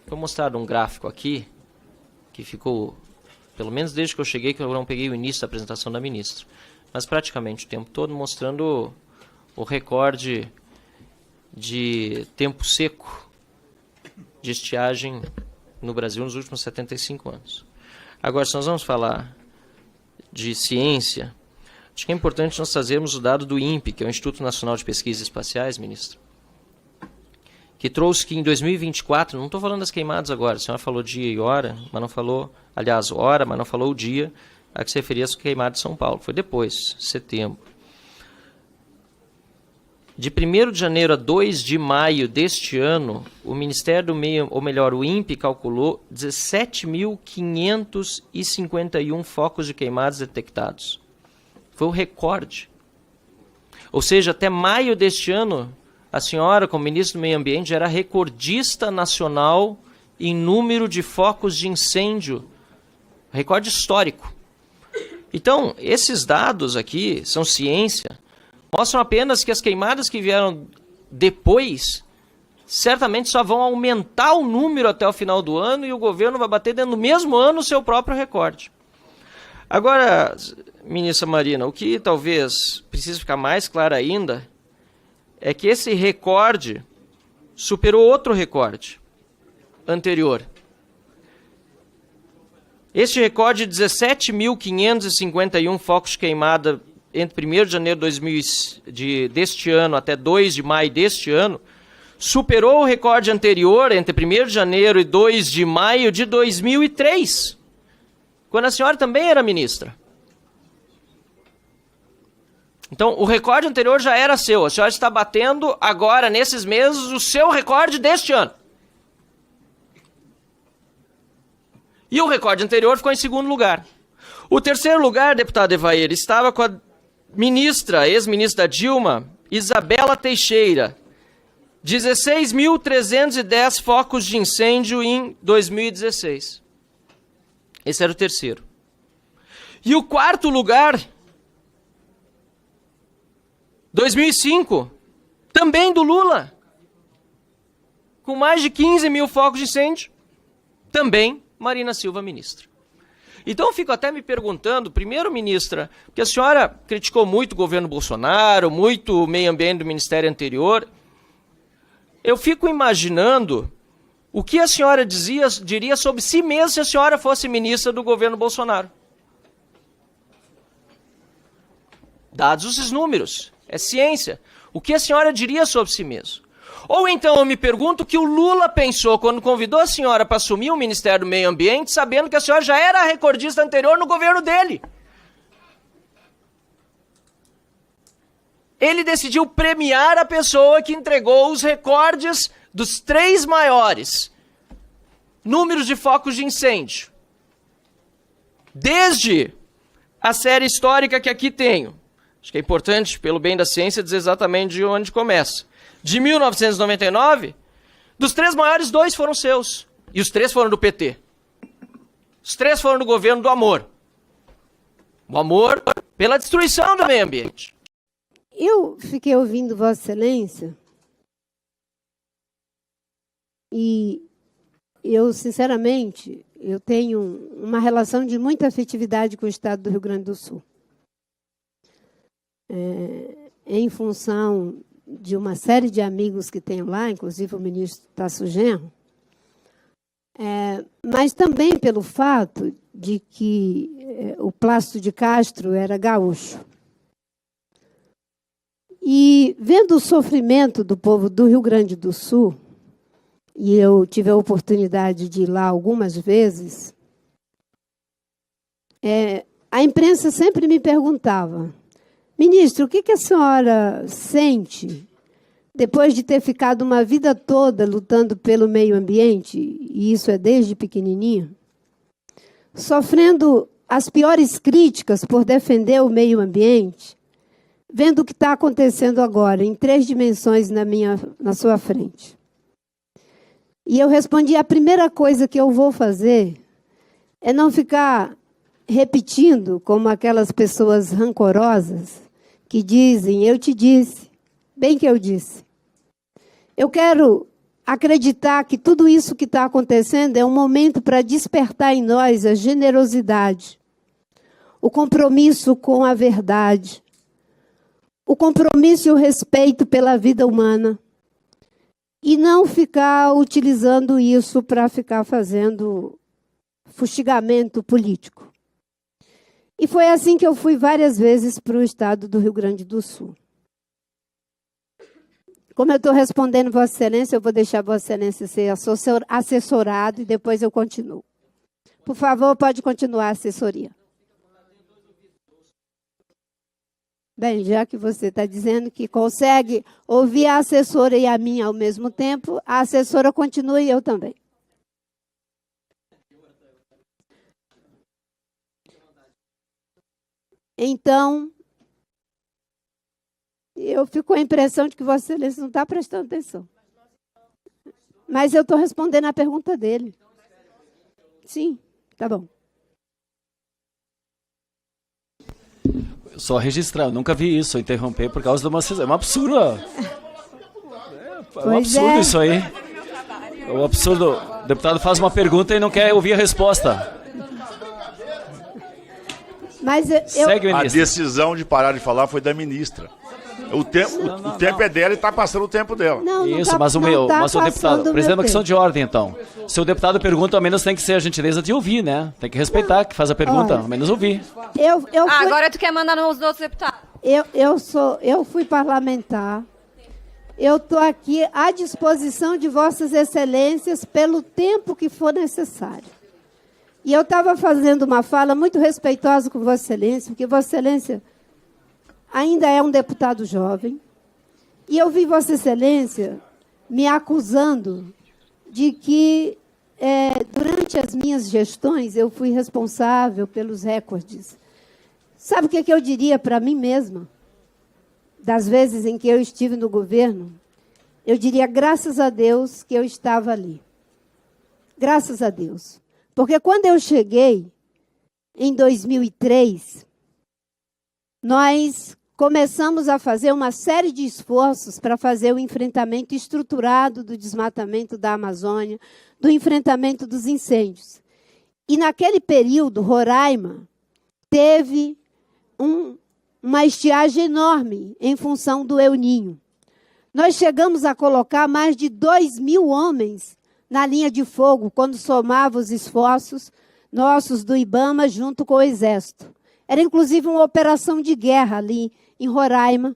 Foi mostrado um gráfico aqui, que ficou, pelo menos desde que eu cheguei, que eu não peguei o início da apresentação da ministra, mas praticamente o tempo todo mostrando o recorde de tempo seco de estiagem no Brasil nos últimos 75 anos. Agora, se nós vamos falar de ciência, acho que é importante nós trazermos o dado do INPE, que é o Instituto Nacional de Pesquisas Espaciais, ministro, que trouxe que em 2024, não estou falando das queimadas agora, a senhora falou dia e hora, mas não falou, aliás, hora, mas não falou o dia a que se referia às queimadas de São Paulo, foi depois, setembro. De 1º de janeiro a 2 de maio deste ano, o Ministério do Meio, ou melhor, o INPE calculou 17.551 focos de queimadas detectados. Foi o recorde. Ou seja, até maio deste ano, a senhora, como ministro do Meio Ambiente, já era recordista nacional em número de focos de incêndio. Recorde histórico. Então, esses dados aqui são ciência, mostram apenas que as queimadas que vieram depois, certamente só vão aumentar o número até o final do ano e o governo vai bater dentro do mesmo ano o seu próprio recorde. Agora, ministra Marina, o que talvez precise ficar mais claro ainda é que esse recorde superou outro recorde anterior. Este recorde de 17.551 focos de queimada entre 1º de janeiro deste ano até 2 de maio deste ano, superou o recorde anterior entre 1º de janeiro e 2 de maio de 2003, quando a senhora também era ministra. Então, o recorde anterior já era seu. A senhora está batendo agora, nesses meses, o seu recorde deste ano. E o recorde anterior ficou em 2º lugar. O 3º lugar, deputado Evair, estava com a ministra, ex-ministra Dilma, Isabela Teixeira. 16.310 focos de incêndio em 2016. Esse era o 3º. E o 4º lugar, 2005, também do Lula, com mais de 15 mil focos de incêndio, também Marina Silva, ministra. Então eu fico até me perguntando, primeiro, ministra, porque a senhora criticou muito o governo Bolsonaro, muito o meio ambiente do ministério anterior, eu fico imaginando o que a senhora diria sobre si mesma se a senhora fosse ministra do governo Bolsonaro. Dados esses números, é ciência. O que a senhora diria sobre si mesma? Ou então eu me pergunto o que o Lula pensou quando convidou a senhora para assumir o Ministério do Meio Ambiente, sabendo que a senhora já era a recordista anterior no governo dele. Ele decidiu premiar a pessoa que entregou os recordes dos 3 maiores números de focos de incêndio. Desde a série histórica que aqui tenho. Acho que é importante, pelo bem da ciência, dizer exatamente de onde começa. De 1999, dos 3 maiores, 2 foram seus. E os 3 foram do PT. Os 3 foram do governo do amor. O amor pela destruição do meio ambiente. Eu fiquei ouvindo Vossa Excelência e eu, sinceramente, eu tenho uma relação de muita afetividade com o Estado do Rio Grande do Sul. Em função de uma série de amigos que tenho lá, inclusive o ministro Tasso Genro, mas também pelo fato de que o Plácido de Castro era gaúcho. E vendo o sofrimento do povo do Rio Grande do Sul, e eu tive a oportunidade de ir lá algumas vezes, a imprensa sempre me perguntava: ministro, o que a senhora sente depois de ter ficado uma vida toda lutando pelo meio ambiente, e isso é desde pequenininho, sofrendo as piores críticas por defender o meio ambiente, vendo o que está acontecendo agora, em 3 dimensões na sua frente? E eu respondi: a primeira coisa que eu vou fazer é não ficar repetindo como aquelas pessoas rancorosas que dizem: eu te disse, bem que eu disse. Eu quero acreditar que tudo isso que está acontecendo é um momento para despertar em nós a generosidade, o compromisso com a verdade, o compromisso e o respeito pela vida humana, e não ficar utilizando isso para ficar fazendo fustigamento político. E foi assim que eu fui várias vezes para o estado do Rio Grande do Sul. Como eu estou respondendo Vossa Excelência, eu vou deixar Vossa Excelência ser assessorado e depois eu continuo. Por favor, pode continuar a assessoria. Bem, já que você está dizendo que consegue ouvir a assessora e a minha ao mesmo tempo, a assessora continua e eu também. Então, eu fico com a impressão de que Vossa Excelência não está prestando atenção. Mas eu estou respondendo a pergunta dele. Sim, tá bom. Só registrar, eu nunca vi isso, interromper por causa de uma... É um absurdo. É um absurdo isso aí. É um absurdo. O deputado faz uma pergunta e não quer ouvir a resposta. Mas Segue, A ministro. decisão de parar de falar foi da ministra. O tempo é dela e está passando o tempo dela. Não, Isso, tá, mas o deputado, presidente, é uma questão tempo. de ordem, então. Se o deputado pergunta, ao menos tem que ser a gentileza de ouvir, né? Tem que respeitar que faz a pergunta, Olha, ao menos ouvir. Eu fui, Agora tu quer mandar nos outros deputados. eu fui parlamentar. Eu estou aqui à disposição de Vossas Excelências pelo tempo que for necessário. E eu estava fazendo uma fala muito respeitosa com Vossa Excelência, porque Vossa Excelência ainda é um deputado jovem. E eu vi Vossa Excelência me acusando de que, durante as minhas gestões, eu fui responsável pelos recordes. Sabe o que eu diria para mim mesma? Das vezes em que eu estive no governo, eu diria, graças a Deus que eu estava ali. Graças a Deus. Porque quando eu cheguei, em 2003, nós começamos a fazer uma série de esforços para fazer o enfrentamento estruturado do desmatamento da Amazônia, do enfrentamento dos incêndios. E naquele período, Roraima teve uma estiagem enorme em função do El Niño. Nós chegamos a colocar mais de 2.000 homens na linha de fogo, quando somava os esforços nossos do IBAMA junto com o Exército. Era, inclusive, uma operação de guerra ali em Roraima,